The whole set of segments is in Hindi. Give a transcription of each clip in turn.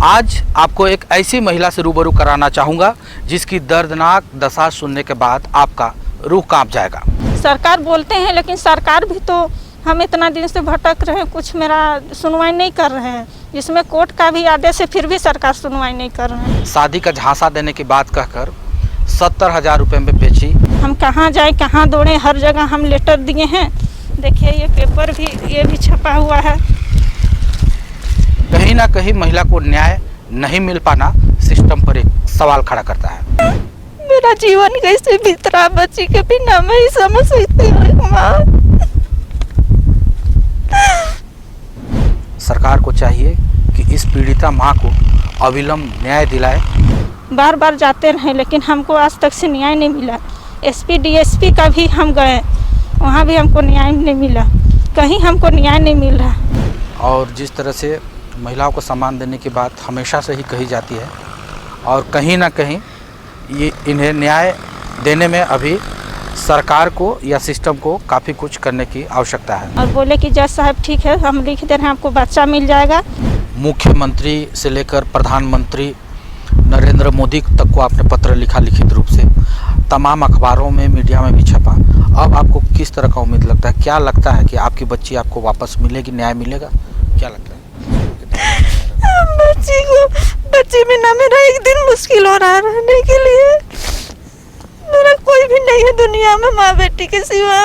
आज आपको एक ऐसी महिला से रूबरू कराना चाहूँगा जिसकी दर्दनाक दशा सुनने के बाद आपका रूह कांप जाएगा। सरकार बोलते हैं लेकिन सरकार भी तो हम इतना दिन से भटक रहे हैं, कुछ मेरा सुनवाई नहीं कर रहे हैं, जिसमें कोर्ट का भी आदेश है फिर भी सरकार सुनवाई नहीं कर रहे हैं। शादी का झांसा देने की बात कहकर 70,000 रुपये में बेची। हम कहाँ जाए कहाँ दौड़े, हर जगह हम लेटर दिए हैं। देखिए ये पेपर भी, ये भी छपा हुआ है। कहीं ना कहीं महिला को न्याय नहीं मिल पाना सिस्टम पर एक सवाल खड़ा करता है। मेरा जीवन कैसे बीत रहा बच्ची के बिना, मैं ही समझ सकती हूँ माँ। सरकार को चाहिए कि इस पीड़िता मां को अविलंब न्याय दिलाए। बार बार जाते रहे लेकिन हमको आज तक से न्याय नहीं मिला। एसपी डीएसपी का भी हम गए, वहाँ भी हमको न्याय नहीं मिला, कहीं हमको न्याय नहीं मिल रहा। और जिस तरह से महिलाओं को सम्मान देने की बात हमेशा से ही कही जाती है और कहीं ना कहीं ये इन्हें न्याय देने में अभी सरकार को या सिस्टम को काफ़ी कुछ करने की आवश्यकता है। और बोले कि जज साहब ठीक है, हम लिख दे रहे हैं, आपको बच्चा मिल जाएगा। मुख्यमंत्री से लेकर प्रधानमंत्री नरेंद्र मोदी तक को आपने पत्र लिखा लिखित रूप से, तमाम अखबारों में मीडिया में भी छपा। अब आपको किस तरह का उम्मीद लगता है, क्या लगता है कि आपकी बच्ची आपको वापस मिलेगी, न्याय मिलेगा, क्या लगता है? बच्ची बिना मेरा एक दिन मुश्किल हो रहा है रहने के लिए। मेरा कोई भी नहीं है दुनिया में माँ बेटी के सिवा।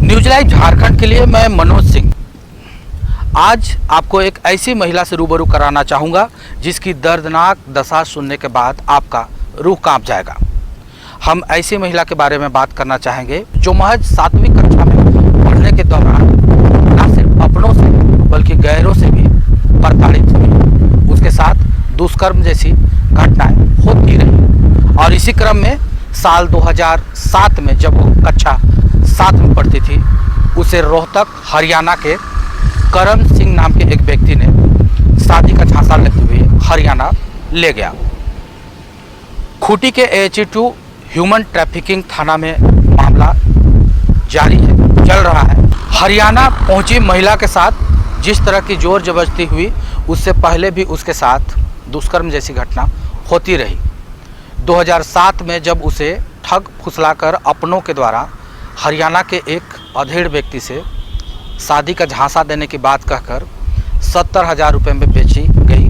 न्यूज लाइव झारखंड के लिए मैं मनोज सिंह आज आपको एक ऐसी महिला से रूबरू कराना चाहूँगा जिसकी दर्दनाक दशा सुनने के बाद आपका रूह कांप जाएगा। हम ऐसी महिला के बारे में बात करना चाहेंगे जो महज 7वीं कक्षा में पढ़ने के दौरान न सिर्फ अपनों से बल्कि गैरों से भी प्रताड़ित हुई। उसके साथ दुष्कर्म जैसी घटनाएं होती रही और इसी क्रम में साल 2007 में जब वो कक्षा 7 में पढ़ती थी, उसे रोहतक हरियाणा के करम सिंह नाम के एक व्यक्ति ने शादी का झांसा लेते हुए हरियाणा ले गया। खूंटी के AHE2 ह्यूमन ट्रैफिकिंग थाना में मामला जारी है, चल रहा है। हरियाणा पहुंची महिला के साथ जिस तरह की जोर जबरदस्ती हुई, उससे पहले भी उसके साथ दुष्कर्म जैसी घटना होती रही। 2007 में जब उसे ठग फुसलाकर अपनों के द्वारा हरियाणा के एक अधेड़ व्यक्ति से शादी का झांसा देने की बात कहकर 70,000 रुपये में बेची गई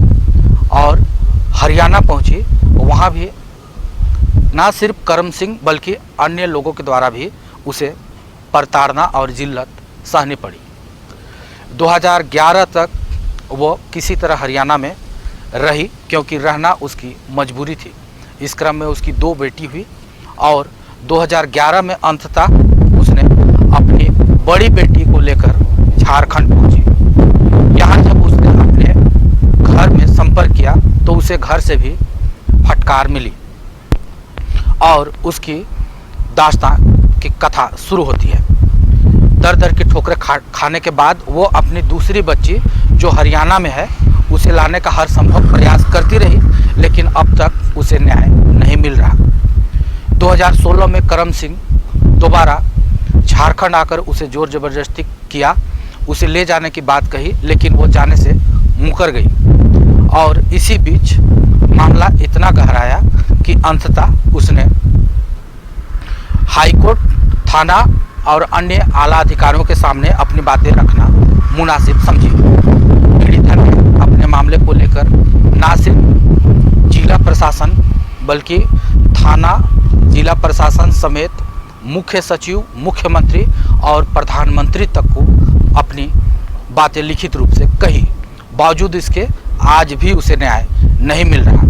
और हरियाणा पहुंची, वहां भी ना सिर्फ करम सिंह बल्कि अन्य लोगों के द्वारा भी उसे प्रताड़ना और जिल्लत सहनी पड़ी। 2011 तक वो किसी तरह हरियाणा में रही क्योंकि रहना उसकी मजबूरी थी। इस क्रम में उसकी 2 बेटी हुई और 2011 में अंततः उसने अपनी बड़ी बेटी को लेकर झारखंड पहुंची। यहाँ जब उसने अपने घर में संपर्क किया तो उसे घर से भी फटकार मिली और उसकी दास्तान की कथा शुरू होती है। दर दर की ठोकरें खाने के बाद वो अपनी दूसरी बच्ची जो हरियाणा में है उसे लाने का हर संभव प्रयास करती रही, लेकिन अब तक उसे न्याय नहीं मिल रहा। 2016 में करम सिंह दोबारा झारखंड आकर उसे जोर जबरदस्ती किया, उसे ले जाने की बात कही, लेकिन वो जाने से मुकर गई और इसी बीच मामला इतना गहराया कि अंततः उसने हाईकोर्ट, थाना और अन्य आला अधिकारियों के सामने अपनी बातें रखना मुनासिब समझी। पीड़िता ने अपने मामले को लेकर न सिर्फ जिला प्रशासन बल्कि थाना, जिला प्रशासन समेत मुख्य सचिव, मुख्यमंत्री और प्रधानमंत्री तक को अपनी बातें लिखित रूप से कही। बावजूद इसके आज भी उसे न्याय नहीं मिल रहा।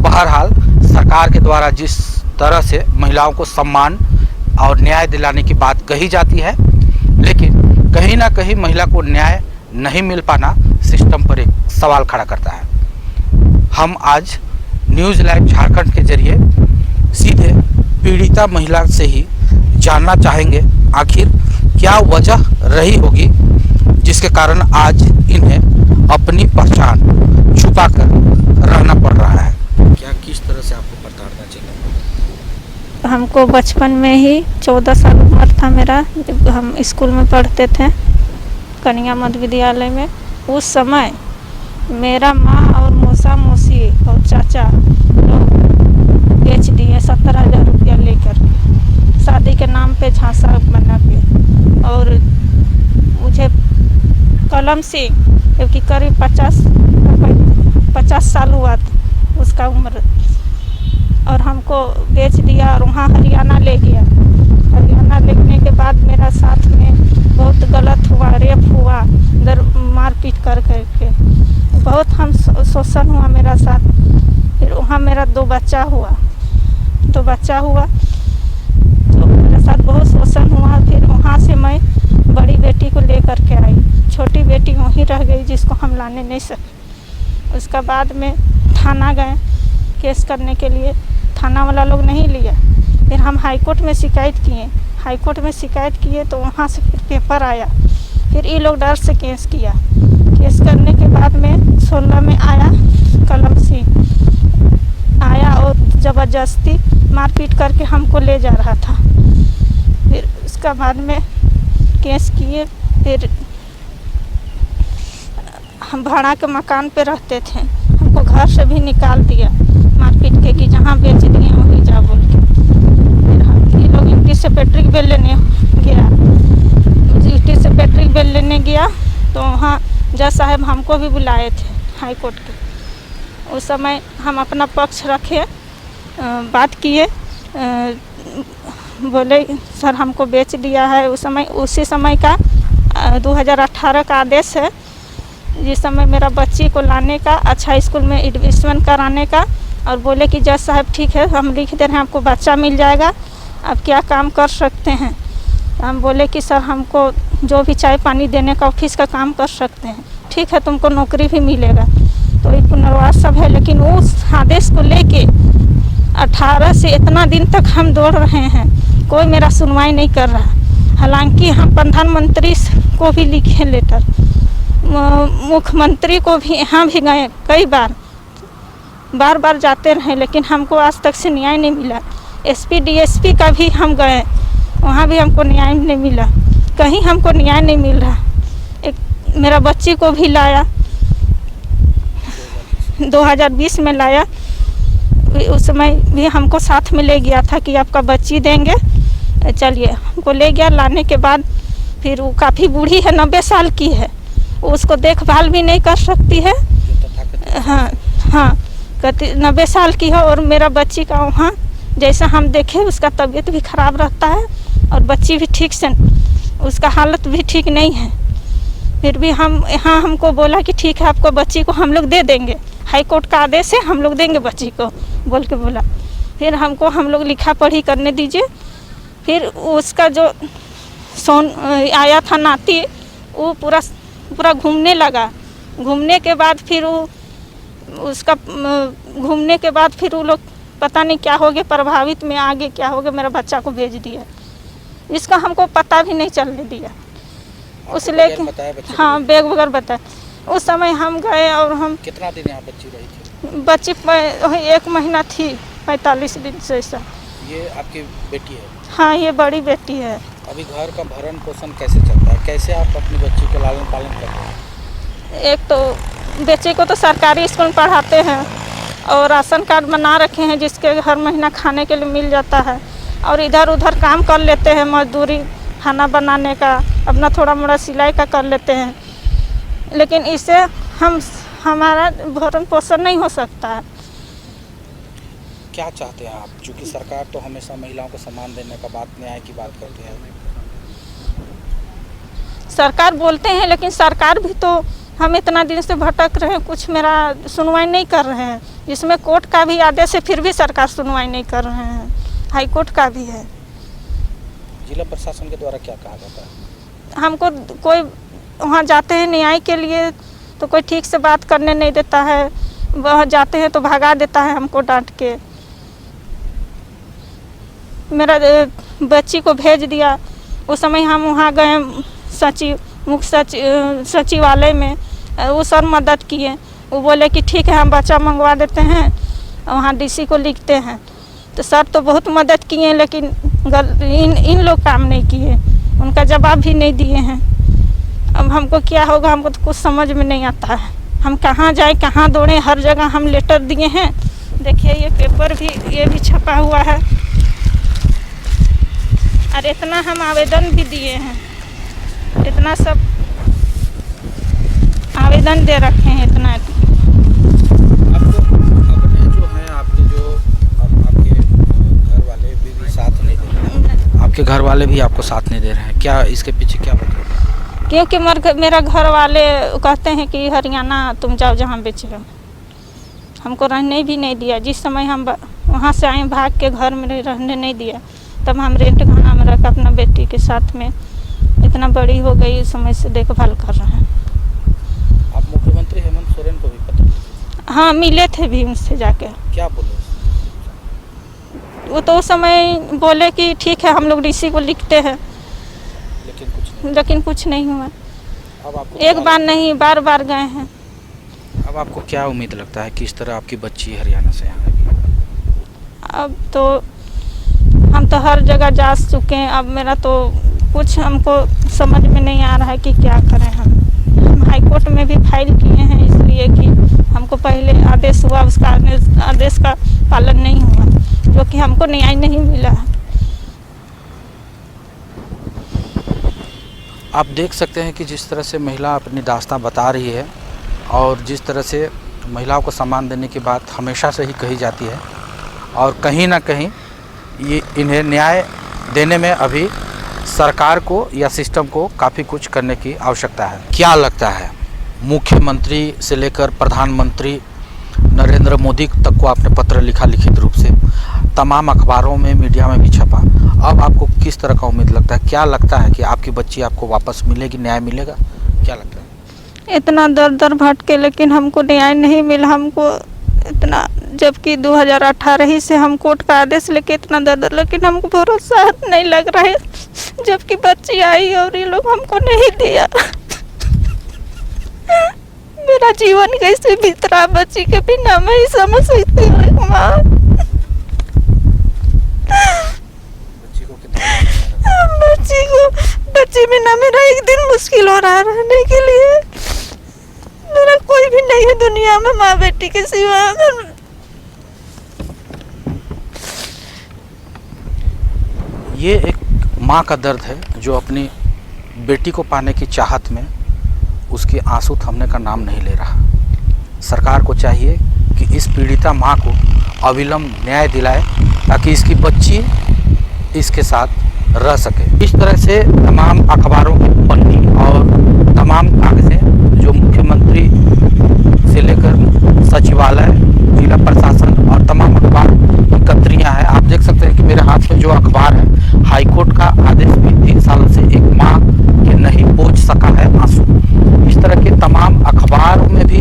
बहरहाल सरकार के द्वारा जिस तरह से महिलाओं को सम्मान और न्याय दिलाने की बात कही जाती है, लेकिन कहीं ना कहीं महिला को न्याय नहीं मिल पाना सिस्टम पर एक सवाल खड़ा करता है। हम आज न्यूज लाइव झारखंड के जरिए सीधे पीड़िता महिला से ही जानना चाहेंगे आखिर क्या वजह रही होगी जिसके कारण आज इन्हें अपनी पहचान छुपाकर रहना पड़ रहा है। क्या किस तरह से आपको प्रताड़ना चली? हमको बचपन में ही 14 साल उम्र था मेरा, जब हम स्कूल में पढ़ते थे कन्या मध्य विद्यालय में। उस समय मेरा माँ और मौसा मौसी और चाचा लोग बेच दिए 70,000 रुपया लेकर के, शादी के नाम पे झांसा बना के। और मुझे कलम से, क्योंकि करीब 50 साल हुआ था उसका उम्र, और हमको बेच दिया और वहाँ हरियाणा ले गया। हरियाणा लेने के बाद मेरा साथ में बहुत गलत हुआ, रेप हुआ, मारपीट कर करके बहुत हम शोषण हुआ मेरा साथ। फिर वहाँ मेरा 2 बच्चा हुआ तो मेरे साथ बहुत शोषण हुआ। फिर वहाँ से मैं बड़ी बेटी को लेकर के आई, छोटी बेटी वहीं रह गई जिसको हम लाने नहीं सके। उसका बाद में थाना गए केस करने के लिए, थाना वाला लोग नहीं लिया। फिर हम हाई कोर्ट में शिकायत किए तो वहाँ से फिर पेपर आया। फिर ये लोग डर से केस किया। केस करने के बाद में 16 में आया, कलम सिंह आया और ज़बरदस्ती मारपीट करके हमको ले जा रहा था। फिर उसका बाद में केस किए। फिर हम भाड़ा के मकान पे रहते थे, हमको घर से भी निकाल दिया मारपीट के कि जहाँ बेच दिए वहीं जा बोल के। फिर ये लोग ईंटी से पेट्रिक बेल लेने गया तो वहाँ जज साहब हमको भी बुलाए थे हाई कोर्ट के। उस समय हम अपना पक्ष रखे, बात किए, बोले सर हमको बेच दिया है। उसी समय का 2018 का आदेश है, जिस समय मेरा बच्ची को लाने का, अच्छा स्कूल में एडमिशन कराने का, और बोले कि जज साहब ठीक है हम लिख दे रहे हैं, आपको बच्चा मिल जाएगा, आप क्या काम कर सकते हैं। हम बोले कि सर हमको जो भी चाय पानी देने का ऑफिस का काम कर सकते हैं, ठीक है तुमको नौकरी भी मिलेगा। तो ये पुनर्वास सब है, लेकिन उस आदेश को लेके 18 से इतना दिन तक हम दौड़ रहे हैं, कोई मेरा सुनवाई नहीं कर रहा। हालांकि हम प्रधानमंत्री को भी लिखे लेटर, मुख्यमंत्री को भी, यहाँ भी गए कई बार जाते रहे, लेकिन हमको आज तक से न्याय नहीं मिला। SP DSP का भी हम गए, वहाँ भी हमको न्याय नहीं मिला, कहीं हमको न्याय नहीं मिल रहा। एक मेरा बच्ची को भी लाया 2020 में लाया, उस समय भी हमको साथ में ले गया था कि आपका बच्ची देंगे, चलिए हमको ले गया। लाने के बाद फिर वो काफ़ी बूढ़ी है, 90 साल की है, उसको देखभाल भी नहीं कर सकती है। हाँ 90 साल की है। और मेरा बच्ची का वहाँ जैसा हम देखे उसका तबीयत भी ख़राब रहता है और बच्ची भी ठीक से, उसका हालत भी ठीक नहीं है। फिर भी हम यहाँ हमको बोला कि ठीक है आपको बच्ची को हम लोग दे देंगे, हाई कोर्ट का आदेश है हम लोग देंगे बच्ची को बोल के बोला। फिर हम लोग लिखा पढ़ी करने दीजिए। फिर उसका जो आया था नाती, वो पूरा घूमने लगा। घूमने के बाद फिर वो लोग पता नहीं क्या हो गया, प्रभावित में आगे क्या हो गया, मेरा बच्चा को भेज दिया। इसका हमको पता भी नहीं चलने दिया। उस लेके हाँ बैग वगैरह बताया। उस समय हम गए और हम कितना दिन यहाँ बच्ची रही थी? बच्ची 1 महीना थी, 45 दिन से ऐसा। ये आपकी बेटी है? हाँ ये बड़ी बेटी है। अभी घर का भरण पोषण कैसे चलता है, कैसे आप अपनी बच्ची को लालन पालन कर रहे हैं? एक तो बच्चे को तो सरकारी स्कूल में पढ़ाते हैं और राशन कार्ड बना रखे हैं जिसके हर महीना खाने के लिए मिल जाता है, और इधर उधर काम कर लेते हैं, मजदूरी, खाना बनाने का, अपना थोड़ा मोड़ा सिलाई का कर लेते हैं, लेकिन इससे हमारा भरण पोषण नहीं हो सकता है। क्या चाहते हैं आप? चूँकि सरकार तो हमेशा महिलाओं को सम्मान देने का बात, न्याय की बात करती है। सरकार बोलते हैं लेकिन सरकार भी तो हम इतना दिन से भटक रहे हैं, कुछ मेरा सुनवाई नहीं कर रहे हैं। जिसमें कोर्ट का भी आदेश है फिर भी सरकार सुनवाई नहीं कर रहे हैं, हाई कोर्ट का भी है। जिला प्रशासन के द्वारा क्या कहा जाता है? हमको कोई वहाँ जाते हैं न्याय के लिए तो कोई ठीक से बात करने नहीं देता है, वह जाते हैं तो भगा देता है हमको डांट के। मेरा बच्ची को भेज दिया, उस समय हम वहाँ गए, सचिव मुख्य सचिवालय में वो सर मदद किए। वो बोले कि ठीक है हम बच्चा मंगवा देते हैं, वहाँ डीसी को लिखते हैं। तो सर तो बहुत मदद किए, लेकिन इन लोग काम नहीं किए, उनका जवाब भी नहीं दिए हैं। अब हमको क्या होगा, हमको तो कुछ समझ में नहीं आता है। हम कहाँ जाए, कहाँ दौड़ें, हर जगह हम लेटर दिए हैं। देखिए ये पेपर भी, ये भी छपा हुआ है, और इतना हम आवेदन भी दिए हैं, इतना सब आवेदन दे रखे हैं इतना। आपको अपने जो हैं, आपके घर वाले भी साथ नहीं दे रहे हैं, आपके घर वाले भी आपको साथ नहीं दे रहे हैं, क्या इसके पीछे क्या वजह है? क्योंकि मेरा घर वाले कहते हैं कि हरियाणा तुम जाओ जहाँ बेचे हो। हमको रहने भी नहीं दिया। जिस समय हम वहाँ से आए भाग के, घर में रहने नहीं दिया, तब हम रेंट खाना में रख अपना बेटी के साथ में, इतना बड़ी हो गई उस समय से देखभाल कर रहे हैं। आप मुख्यमंत्री हेमंत सोरेन को भी पत्र लिखे? हाँ मिले थे भी उनसे जाके। क्या बोले? वो तो उस समय बोले कि ठीक है हम लोग डीसी को लिखते हैं, लेकिन कुछ नहीं हुआ। अब आपको एक बार नहीं, बार बार गए हैं। अब आपको क्या उम्मीद लगता है किस तरह आपकी बच्ची हरियाणा से आएगी? अब तो हम तो हर जगह जा चुके हैं, अब मेरा तो कुछ हमको समझ में नहीं आ रहा है कि क्या करें। हम हाई कोर्ट में भी फाइल किए हैं, इसलिए कि हमको पहले आदेश हुआ, उसका आदेश का पालन नहीं हुआ, जो कि हमको न्याय नहीं मिला है। आप देख सकते हैं कि जिस तरह से महिला अपनी दास्तां बता रही है, और जिस तरह से महिलाओं को सम्मान देने की बात हमेशा से ही कही जाती है, और कहीं ना कहीं ये इन्हें न्याय देने में अभी सरकार को या सिस्टम को काफ़ी कुछ करने की आवश्यकता है। क्या लगता है, मुख्यमंत्री से लेकर प्रधानमंत्री नरेंद्र मोदी तक को आपने पत्र लिखा लिखित रूप से, तमाम अखबारों में, मीडिया में भी छपा, अब आपको किस तरह का उम्मीद लगता है? क्या लगता है कि आपकी बच्ची आपको वापस मिलेगी, न्याय मिलेगा? क्या लगता है? इतना दर भटके, लेकिन हमको न्याय नहीं मिला। हमको इतना, जबकि 2018 ही से हम कोर्ट का आदेश लेके इतना दर, लेकिन हमको भरोसा नहीं लग रहा है, जबकि बच्ची आई और ये लोग हमको नहीं दिया। मेरा जीवन कैसे बीत रहा बच्ची के बिना, मैं ही समझ सकती हूँ माँ। बच्ची बिना मेरा एक दिन मुश्किल हो रहा रहने के लिए। मेरा कोई भी नहीं है दुनिया में माँ बेटी के सिवा। ये एक माँ का दर्द है जो अपनी बेटी को पाने की चाहत में उसके आंसू थमने का नाम नहीं ले रहा। सरकार को चाहिए कि इस पीड़िता माँ को अविलंब न्याय दिलाए, ताकि इसकी बच्ची इसके साथ रह सके। इस तरह से तमाम अखबारों की पन्नी और तमाम कागज़ें जो मुख्यमंत्री से लेकर सचिवालय, जिला प्रशासन और तमाम अखबार की कतरियाँ हैं। आप देख सकते हैं कि मेरे हाथ में जो अखबार है, हाईकोर्ट का आदेश भी 3 सालों से एक माँ के नहीं पहुँच सका है आंसू। इस तरह के तमाम अखबारों में भी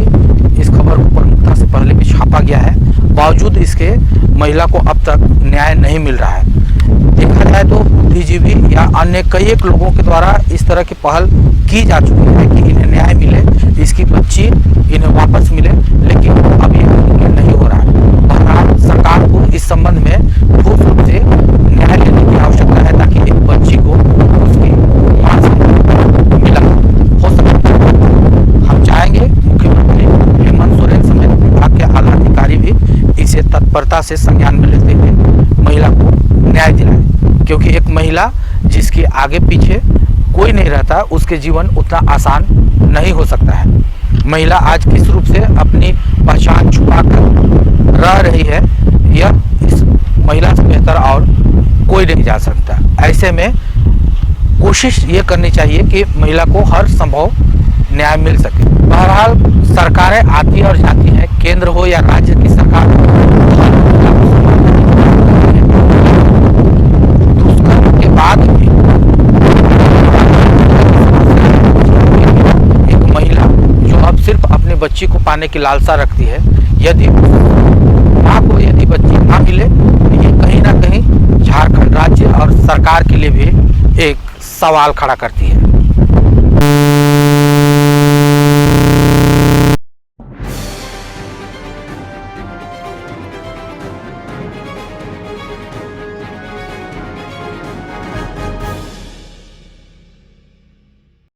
इस खबर को प्रमुखता से पहले भी छापा गया है, बावजूद इसके महिला को अब तक न्याय नहीं मिल रहा है। देखा जाए तो बुद्धिजीवी या अन्य कई एक लोगों के द्वारा इस तरह की पहल की जा चुकी है कि इन्हें न्याय मिले, इसकी बच्ची इन्हें वापस मिले, लेकिन अब ये मुमकिन नहीं हो रहा है। बहरहाल सरकार को इस संबंध में ठोस रूप से न्याय लेने की आवश्यकता है, ताकि एक बच्ची को उसकी मां से मिला हो सके। हम चाहेंगे मुख्यमंत्री हेमंत सोरेन समेत विभाग के आला अधिकारी भी इसे तत्परता से संज्ञान में लेते हुए महिला को न्याय दिलाए, क्योंकि एक महिला जिसके आगे पीछे कोई नहीं रहता, उसके जीवन उतना आसान नहीं हो सकता है। महिला आज किस रूप से अपनी पहचान छुपा कर रह रही है, यह इस महिला से बेहतर और कोई नहीं जा सकता। ऐसे में कोशिश ये करनी चाहिए कि महिला को हर संभव न्याय मिल सके। बहरहाल सरकारें आती और जाती हैं, केंद्र हो या राज्य की सरकार हो, दुष्कर्म के बाद भी एक महिला जो अब सिर्फ अपने बच्ची को पाने की लालसा रखती है, यदि माँ को यदि बच्ची ना मिले, तो ये कहीं ना कहीं झारखंड राज्य और सरकार के लिए भी एक सवाल खड़ा करती है।